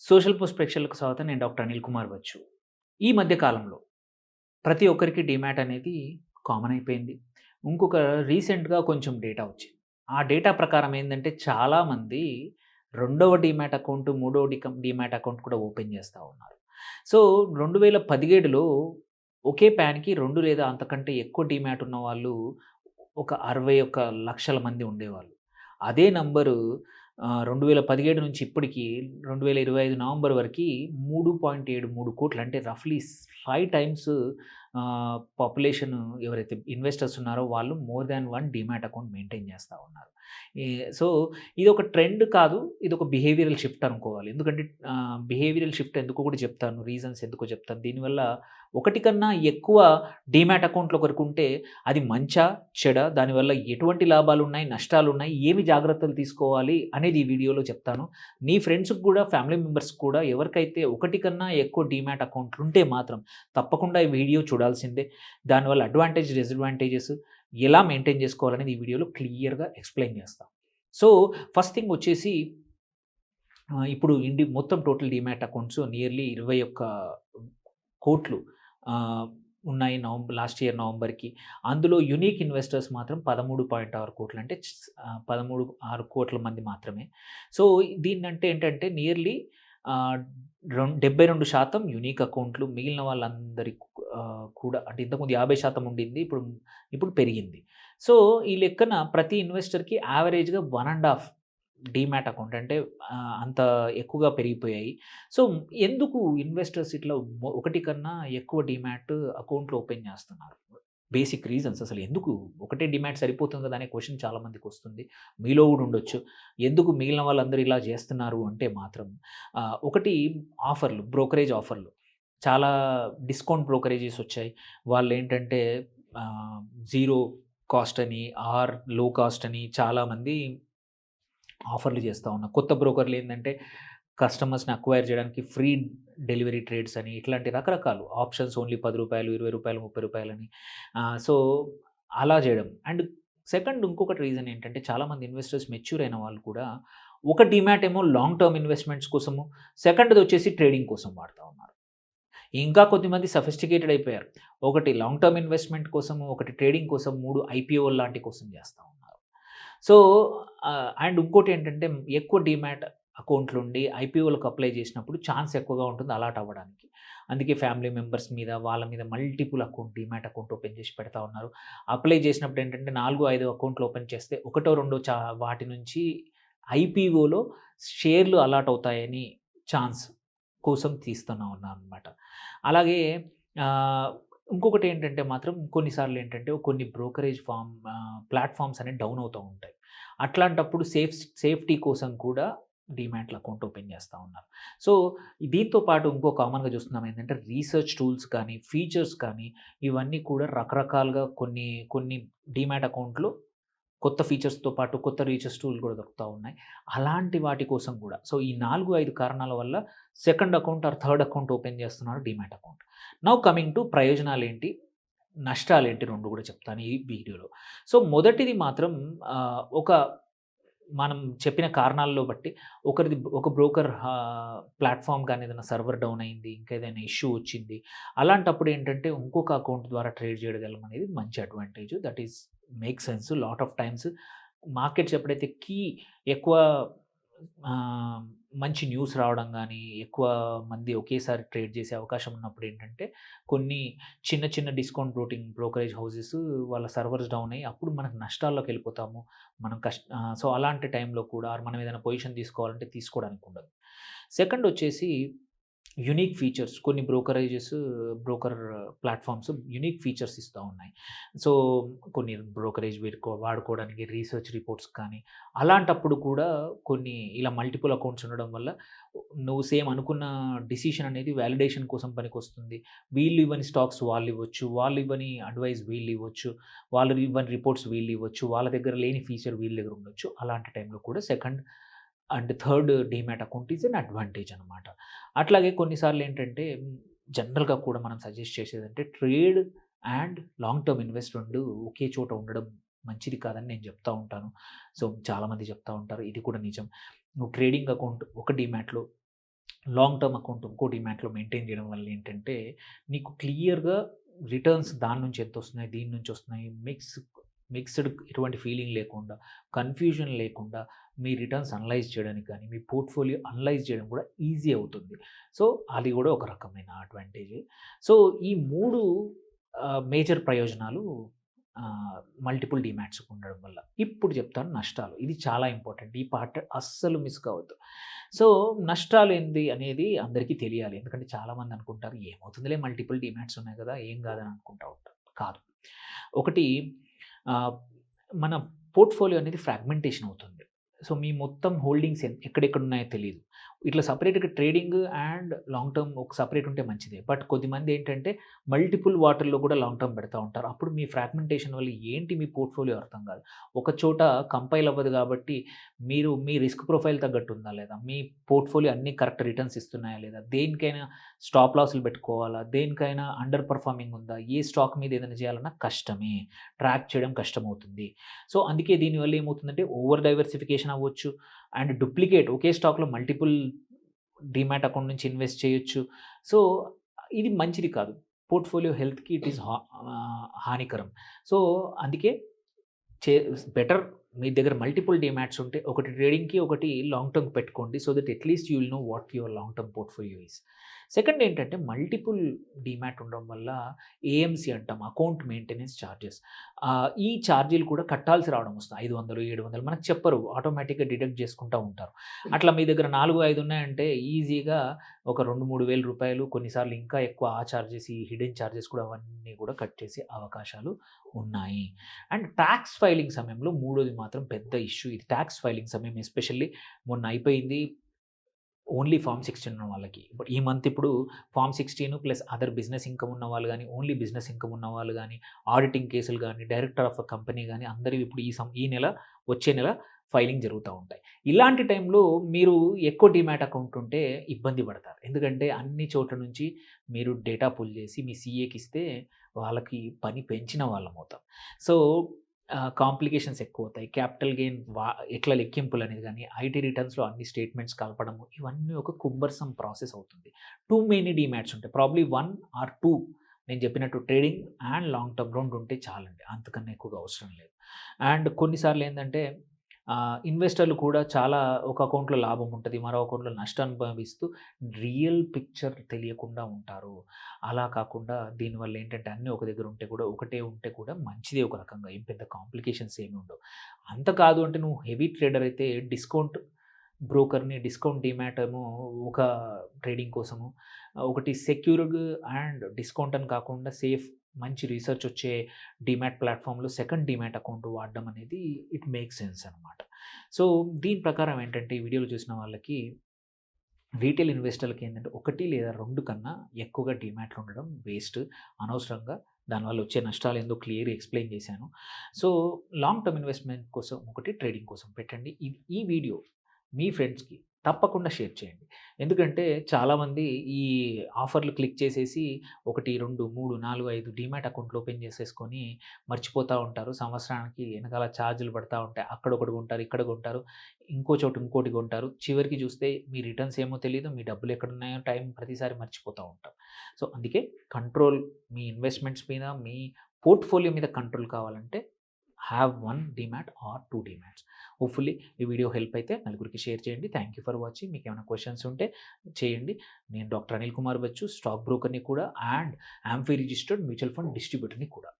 Social post ప్రేక్షకులకు స్వాగతం. నేను డాక్టర్ అనిల్ కుమార్ వచ్చు. ఈ మధ్య కాలంలో ప్రతి ఒక్కరికి డీమ్యాట్ అనేది కామన్ అయిపోయింది. ఇంకొక రీసెంట్‌గా కొంచెం డేటా వచ్చింది. ఆ డేటా ప్రకారం ఏందంటే చాలామంది రెండవ డీమ్యాట్ అకౌంట్, మూడవ డీమ్యాట్ అకౌంట్ కూడా ఓపెన్ చేస్తా ఉన్నారు. సో, 2017లో ఒకే పాన్‌కి 2 లేదా అంతకంటే ఎక్కువ డీమ్యాట్ ఉన్నవాళ్ళు ఒక 61,00,000 మంది ఉండేవాళ్ళు. అదే నంబరు 2017 నుంచి ఇప్పటికి 2025 నవంబర్ వరకి 3.73 కోట్లు, అంటే రఫ్‌లీ 5 టైమ్స్ పాపులేషన్ ఎవరైతే ఇన్వెస్టర్స్ ఉన్నారో వాళ్ళు more than 1 demat account maintain చేస్తా ఉన్నారు. ఈ సో, ఇదొక ట్రెండ్ కాదు. ఇదొక బిహేవియరల్ షిఫ్ట్ అనుకోవాలి. ఎందుకంటే బిహేవియరల్ షిఫ్ట్ ఎందుకో కూడా చెప్తాను. రీజన్స్ ఎందుకో చెప్తాను. దీనివల్ల ఒకటి కన్నా ఎక్కువ డీమ్యాట్ అకౌంట్లు ఒకరికుంటే అది మంచా? చెడా? దానివల్ల ఎటువంటి లాభాలున్నాయి? నష్టాలున్నాయి? ఏమి జాగ్రత్తలు తీసుకోవాలి? అనేది ఈ వీడియోలో చెప్తాను. నీ ఫ్రెండ్స్‌కి కూడా, ఫ్యామిలీ మెంబర్స్‌కి కూడా ఎవరికైతే ఒకటి కన్నా ఎక్కువ డీమ్యాట్ అకౌంట్లుంటే మాత్రం తప్పకుండా ఈ వీడియో చూడాల్సిందే. దానివల్ల అడ్వాంటేజ్, డిసడ్వాంటేజెస్ ఎలా మెయింటైన్ చేసుకోవాలనేది ఈ వీడియోలో క్లియర్‌గా ఎక్స్‌ప్లెయిన్ చేస్తా. సో, ఫస్ట్ థింగ్ వచ్చేసి ఇప్పుడు మొత్తం టోటల్ డీమ్యాట్ అకౌంట్స్ నియర్లీ 21,00,00,000 ఆహ్, ఉన్నాయి లాస్ట్ ఇయర్ నవంబర్‌కి. అందులో యూనిక్ ఇన్వెస్టర్స్ మాత్రం 13.6 కోట్లు, అంటే 13.6 కోట్ల మంది మాత్రమే. సో, దీన్నంటే ఏంటంటే నియర్లీ ఆహ్, 72% యూనిక్ అకౌంట్లు. మిగిలిన వాళ్ళందరికి కూడా, అంటే ఇంతకుముందు 50% ఉండింది. ఇప్పుడు పెరిగింది. సో, ఈ లెక్కన ప్రతి ఇన్వెస్టర్‌కి యావరేజ్‌గా 1 డీమ్యాట్ అకౌంట్, అంటే అంత ఎక్కువగా పెరిగిపోయాయి. సో, ఎందుకు ఇన్వెస్టర్స్ ఇట్లా ఒకటి కన్నా ఎక్కువ డీమ్యాట్ అకౌంట్లు ఓపెన్ చేస్తున్నారు? బేసిక్ రీజన్స్ అసలు ఎందుకు ఒకటే డీమ్యాట్ సరిపోతుంది కదా అనే క్వెషన్ చాలా మందికొస్తుంది. మీలో కూడా ఉండొచ్చు. ఎందుకు మిగిలిన వాళ్ళందరూ ఇలా చేస్తున్నారు అంటే మాత్రం ఒకటి ఆఫర్‌లు, బ్రోకరేజ్ ఆఫర్‌లు. చాలా డిస్కౌంట్ బ్రోకరేజెస్ వచ్చాయి. వాళ్ళేంటంటే ఆహ్, జీరో కాస్ట్ అని, లో కాస్ట్ అని చాలామంది ఆఫర్‌లు చేస్తా ఉన్నారు. కొత్త బ్రోకర్‌లేందంటే కస్టమర్స్‌ని అక్వైర్ చేయడానికి ఫ్రీ డెలివరీ ట్రేడ్స్ అని, ఇట్లాంటి రకరకాలు ఆప్షన్స్, ఓన్లీ రూ. 10, రూ. 20, రూ. 30 అని. సో, అలా చేయడం. అండ్ సెకండ్ ఇంకొకటి రీజన్ ఏంటంటే చాలామంది ఇన్వెస్టర్స్ మెచ్యూర్ అయిన వాళ్ళు కూడా ఒక డీమ్యాట్ ఏమో లాంగ్ టర్మ్ ఇన్వెస్ట్‌మెంట్స్ కోసము, సెకండ్‌దొచ్చేసి ట్రేడింగ్ కోసం వాడుతా ఉన్నారు. ఇంకా కొద్దిమంది సఫిస్టికేటెడ్ అయిపోయారు. ఒకటి లాంగ్ టర్మ్ ఇన్వెస్ట్‌మెంట్ కోసము, ఒకటి ట్రేడింగ్ కోసం, 3 ఐపీఓ లాంటి కోసం చేస్తా ఉన్నారు. సో, అండ్ ఇంకోటేంటంటే ఎక్కువ డీమ్యాట్ అకౌంట్లుండి ఐపీఓలకు అప్లై చేసినప్పుడు ఛాన్స్ ఎక్కువగా ఉంటుంది అలాట్ అవ్వడానికి. అందుకే ఫ్యామిలీ మెంబర్స్ మీద, వాళ్ళ మీద మల్టిపుల్ డీమ్యాట్ అకౌంట్ ఓపెన్ చేసి పెడతా ఉన్నారు. అప్లై చేసినప్పుడు ఏంటంటే 4, 5 అకౌంట్లు ఓపెన్ చేస్తే ఒకటో, రెండో వాటి నుంచి ఐపీఓలో షేర్లు అలాట్ అవుతాయని ఛాన్స్ కోసం తీస్తున్నా ఉన్నాననమాట. అలాగే ఆహ్, ఇంకొకటేంటంటే మాత్రం కొన్నిసార్లు ఏంటంటే కొన్ని బ్రోకరేజ్ ప్లాట్‌ఫార్మ్స్ అనేవి డౌన్ అవుతూ ఉంటాయి. అట్లాంటప్పుడు సేఫ్టీ కోసం కూడా డీమ్యాట్‌ల అకౌంట్ ఓపెన్ చేస్తా ఉన్నారు. సో, దీంతో పాటు ఇంకో కామన్‌గా చూస్తున్నాం ఏంటంటే రీసెర్చ్ టూల్స్ కానీ, ఫీచర్స్ కానీ, ఇవన్నీ కూడా రకరకాలుగా కొన్ని కొన్ని డీమ్యాట్ అకౌంట్‌లో కొత్త ఫీచర్స్‌తో పాటు కొత్త రీసెర్చ్ టూల్ కూడా దొరుకుతా ఉన్నాయి. అలాంటి వాటి కోసం కూడా. సో, ఈ 4, 5 కారణాల వల్ల second account or third account open చేస్తున్నారు demat account. Now coming to ప్రయోజనాలేంటి? నష్టాలేంటి? 2 కూడా చెప్తాను ఈ వీడియోలో. సో, మొదటిది మాత్రం ఒక మనం చెప్పిన కారణాల్లో బట్టి ఒక బ్రోకర్ ప్లాట్‌ఫార్మ్ గాని ఏదైనా సర్వర్ డౌన్ అయింది, ఇంకా ఏదైనా ఇష్యూ వచ్చింది. అలాంటప్పుడు ఏంటంటే ఇంకొక అకౌంట్ ద్వారా ట్రేడ్ చేయగలం అనేది మంచి advantage. That is make sense. Lot of times markets ఎప్పుడైతే ఎక్కువ ఆహ్, మంచి న్యూస్ రావడం గానీ, ఎక్కువ మంది ఒకేసారి ట్రేడ్ చేసే అవకాశం ఉన్నప్పుడు ఏంటంటే, కొన్ని చిన్న చిన్న డిస్కౌంట్ బ్రోకరేజ్ హౌసెస్ వాళ్ళ సర్వర్స్ డౌన్ అయ్యి అప్పుడు మనకు నష్టాల్లోకెళ్ళిపోతాము. సో, అలాంటి టైంలో కూడా మనం ఏదైనా పొజిషన్ తీసుకోవాలంటే తీసుకోవడానికి ఉండదు. సెకండ్ వచ్చేసి యూనిక్ ఫీచర్స్. కొన్ని బ్రోకర్ ప్లాట్‌ఫార్మ్స్ యూనిక్ ఫీచర్స్ ఇస్తా ఉన్నాయి. సో, కొన్ని బ్రోకరేజ్ వాడుకోవడానికి రీసెర్చ్ రిపోర్ట్స్ కానీ, అలాంటప్పుడు కూడా కొన్ని ఇలా మల్టిపుల్ అకౌంట్స్ ఉండడం వల్ల నువ్వు సేమ్ అనుకున్న డిసిషన్ అనేది వాలిడేషన్ కోసం పనికొస్తుంది. వీళ్ళు ఇవ్వని స్టాక్స్ వాళ్ళివ్వచ్చు. వాళ్ళు ఇవ్వని అడ్వైస్ వీళ్ళివ్వచ్చు. వాళ్ళు ఇవ్వని రిపోర్ట్స్ వీళ్ళివ్వచ్చు. వాళ్ళ దగ్గర లేని ఫీచర్ వీళ్ళ దగ్గర ఉండొచ్చు. అలాంటి టైంలో కూడా second and third demat account is an advantage అనమాట. అట్లాగే కొన్నిసార్లు ఏంటంటే జనరల్‌గా కూడా మనం సజెస్ట్ చేసేదంటే trade and long term invest 2 ఒకే చోట ఉండడం మంచిది కాదని నేను చెప్తా ఉంటాను. సో, చాలామంది చెప్తా ఉంటారు. ఇది కూడా నిజం. నువ్వు ట్రేడింగ్ అకౌంట్ ఒక డీమ్యాట్‌లో, లాంగ్ టర్మ్ అకౌంట్ ఇంకో డీమ్యాట్‌లో మెయింటైన్ చేయడం వల్ల ఏంటంటే, నీకు క్లియర్‌గా రిటర్న్స్ దాని నుంచి ఎంతొస్తున్నాయి, దీని నుంచి వస్తున్నాయి, మిక్స్డ్ ఎటువంటి ఫీలింగ్ లేకుండా, కన్‌ఫ్యూజన్ లేకుండా మీ రిటర్న్స్ అనలైజ్ చేయడానికి గానీ, మీ పోర్ట్‌ఫోలియో అనలైజ్ చేయడం కూడా ఈజీ అవుతుంది. సో, అది కూడా ఒక రకమైన అడ్వాంటేజే. సో, ఈ 3 మేజర్ ప్రయోజనాలు మల్టిపుల్ డీమ్యాట్స్‌కి ఉండడం వల్ల. ఇప్పుడు చెప్తాను నష్టాలు. ఇది చాలా ఇంపార్టెంట్. ఈ పార్ట్ అస్సలు మిస్ కావద్దు. సో, నష్టాలేంది అనేది అందరికీ తెలియాలి. ఎందుకంటే చాలామంది అనుకుంటారు, ఏమవుతుందిలే మల్టిపుల్ డీమ్యాట్స్ ఉన్నాయి కదా! ఏం కాదని అనుకుంటా ఉంటారు. కాదు. ఒకటి ఆహ్, మన పోర్ట్‌ఫోలియో అనేది ఫ్రాగ్మెంటేషన్ అవుతుంది. సో, మీ మొత్తం హోల్డింగ్స్ ఎక్కడెక్కడ ఉన్నాయో తెలీదు. ఇట్లా సెపరేట్‌గా ట్రేడింగ్ అండ్ లాంగ్ టర్మ్ ఒక సెపరేట్ ఉంటే మంచిదే. బట్ కొద్దిమంది ఏంటంటే మల్టిపుల్ వాటిల్లో కూడా లాంగ్ టర్మ్ పెడతా ఉంటారు. అప్పుడు మీ ఫ్రాగ్మెంటేషన్ వల్ల ఏంటి మీ పోర్ట్‌ఫోలియో అర్థం కాదు. ఒక చోట కంపైల్ అవ్వదు కాబట్టి మీరు మీ రిస్క్ ప్రొఫైల్ తగ్గట్టు ఉందా లేదా? మీ పోర్ట్‌ఫోలియో అన్నీ కరెక్ట్ రిటర్న్స్ ఇస్తున్నాయా లేదా? దేనికైనా స్టాప్ లాస్‌లు పెట్టుకోవాలా? దేనికైనా అండర్ పర్ఫార్మింగ్ ఉందా? ఏ స్టాక్ మీద ఏదైనా చేయాలన్నా కష్టమే. ట్రాక్ చేయడం కష్టమవుతుంది. సో, అందుకే దీనివల్ల ఏమవుతుందంటే ఓవర్ డైవర్సిఫికేషన్ అవ్వచ్చు. అండ్ డూప్లికేట్ ఒకే స్టాక్‌లో మల్టిపుల్ డీమ్యాట్ అకౌంట్ నుంచి ఇన్వెస్ట్ చేయొచ్చు. సో, ఇది మంచిది కాదు. పోర్ట్‌ఫోలియో హెల్త్‌కి ఇట్ ఈస్ హానికరం. సో, అందుకే చే బెటర్ మీ దగ్గర మల్టిపుల్ డీమ్యాట్స్ ఉంటే ఒకటి ట్రేడింగ్‌కి, ఒకటి లాంగ్ టర్మ్‌కి పెట్టుకోండి. So that at least you will know what your long term portfolio is. Second ఏంటంటే మల్టిపుల్ డీమ్యాట్ ఉండడం వల్ల ఏఎంసీ అంటాం, అకౌంట్ మెయింటెనెన్స్ చార్జెస్. ఈ చార్జీలు కూడా కట్టాల్సి రావడం వస్తుంది. 500, 700 మనకు చెప్పరు. ఆటోమేటిక్‌గా డిడక్ట్ చేసుకుంటా ఉంటారు. అట్లా మీ దగ్గర 4, 5 ఉన్నాయంటే ఈజీగా ఒక 2, 3 వేల రూపాయలు, కొన్నిసార్లు ఇంకా ఎక్కువ ఆ చార్జెస్, ఈ హిడెన్ చార్జెస్ కూడా అవన్నీ కూడా కట్ చేసే అవకాశాలు ఉన్నాయి. అండ్ టాక్స్ ఫైలింగ్ సమయంలో మూడోది మాత్రం పెద్ద ఇష్యూ. ఇది టాక్స్ ఫైలింగ్ సమయం ఎస్పెషల్లీ మొన్న అయిపోయింది. ఓన్లీ ఫార్మ్ 16 ఉన్న వాళ్ళకి. ఇప్పుడు ఈ మంత్ ఇప్పుడు form 16 plus other business income ఉన్నవాళ్ళు గాని, ఓన్లీ బిజినెస్ ఇన్‌కమ్ ఉన్నవాళ్ళు గాని, ఆడిటింగ్ కేసులు గాని, డైరెక్టర్ ఆఫ్ ఎ కంపెనీ గాని అందరివి ఇప్పుడు ఈ నెల, వచ్చే నెల ఫైలింగ్ జరుగుతా ఉంటాయి. ఇలాంటి టైంలో మీరు ఎక్కువ డీమ్యాట్ అకౌంట్ ఉంటే ఇబ్బంది పడతారు. ఎందుకంటే అన్ని చోట్ల నుంచి మీరు డేటా పుల్ చేసి మీ సీఏకిస్తే వాళ్ళకి పని పెంచిన వాళ్ళమవుతాం. సో, కాంప్లికేషన్స్ ఎక్కువవుతాయి. క్యాపిటల్ గెయిన్ ఎట్లా లెక్కింపులనేది గాని, ఐటీ రిటర్న్స్‌లో అన్ని స్టేట్మెంట్స్ కలపడము, ఇవన్నీ ఒక కుంబర్సమ్ ప్రాసెస్ అవుతుంది. టూ మెనీ డీమ్యాట్స్ ఉంటాయి. ప్రాబబ్లీ 1 ఆర్ 2 నేను చెప్పినట్టు ట్రేడింగ్ అండ్ లాంగ్ టర్మ్ 2 ఉంటే చాలండి. అంతకన్నా ఎక్కువగా అవసరం లేదు. అండ్ కొన్నిసార్లు ఏందంటే ఇన్వెస్టర్లు కూడా చాలా ఒక అకౌంట్‌లో లాభం ఉంటది. మరో అకౌంట్‌లో నష్టాన్ని అనుభవిస్తూ రియల్ పిక్చర్ తెలియకుండా ఉంటారు. అలా కాకుండా దీనివల్ల ఏంటంటే అన్నీ ఒక దగ్గర ఉంటే కూడా, ఒకటే ఉంటే కూడా మంచిదే ఒక రకంగా. ఏం పెద్ద కాంప్లికేషన్స్ ఏమి ఉండవు. అంత కాదు అంటే నువ్వు హెవీ ట్రేడర్ అయితే డిస్కౌంట్ బ్రోకర్‌ని, డిస్కౌంట్ డీమ్యాట్ ఏమో ఒక ట్రేడింగ్ కోసము, ఒకటి సెక్యూర్డ్ అండ్ డిస్కౌంట్ అని కాకుండా సేఫ్ మంచి రీసెర్చ్ వచ్చే డీమ్యాట్ ప్లాట్‌ఫామ్‌లో సెకండ్ డీమ్యాట్ అకౌంట్ వాడడం అనేది ఇట్ మేక్స్ సెన్స్ అనమాట. సో, దీని ప్రకారం ఏంటంటే ఈ వీడియోలో చూసిన వాళ్ళకి రీటైల్ ఇన్వెస్టర్లకి ఏంటంటే 1 లేదా 2 కన్నా ఎక్కువగా డీమ్యాట్‌లు ఉండడం వేస్ట్. అనవసరంగా దానివల్ల వచ్చే నష్టాలేందో క్లియర్‌గా ఎక్స్‌ప్లెయిన్ చేశాను. సో, లాంగ్ టర్మ్ ఇన్వెస్ట్‌మెంట్ కోసం ఒకటి, ట్రేడింగ్ కోసం పెట్టండి. ఈ వీడియో మీ ఫ్రెండ్స్‌కి తప్పకుండా షేర్ చేయండి. ఎందుకంటే చాలామంది ఈ ఆఫర్‌లు క్లిక్ చేసేసి 1, 2, 3, 4, 5 డీమ్యాట్ అకౌంట్‌లు ఓపెన్ చేసేసుకొని మర్చిపోతా ఉంటారు. సంవత్సరానికి ఎనకాల ఛార్జ్‌లు పడతా ఉంటాయి. అక్కడొకటి కొంటారు, ఇక్కడ కొంటారు, ఇంకో చోట ఇంకోటి కొంటారు. చివరికి చూస్తే మీ రిటర్న్స్ ఏమో తెలీదు. మీ డబ్బులు ఎక్కడున్నాయో ప్రతిసారి మర్చిపోతా ఉంటాం. సో, అందుకే కంట్రోల్, మీ ఇన్వెస్ట్‌మెంట్స్ మీద, మీ పోర్ట్‌ఫోలియో మీద కంట్రోల్ కావాలంటే హ్యావ్ 1 డీమ్యాట్ ఆర్ 2 డీమ్యాట్స్. హోప్‌ఫుల్లీ ఈ వీడియో హెల్ప్ అయితే నలుగురికి షేర్ చేయండి. Thank you for watching. మీకేమైనా క్వెషన్స్ ఉంటే చేయండి. నేను డాక్టర్ అనిల్ కుమార్ బచ్చు, స్టాక్ బ్రోకర్‌ని కూడా అండ్ యామ్ఫీ రిజిస్టర్డ్ మ్యూచువల్ ఫండ్ డిస్ట్రిబ్యూటర్‌ని కూడా.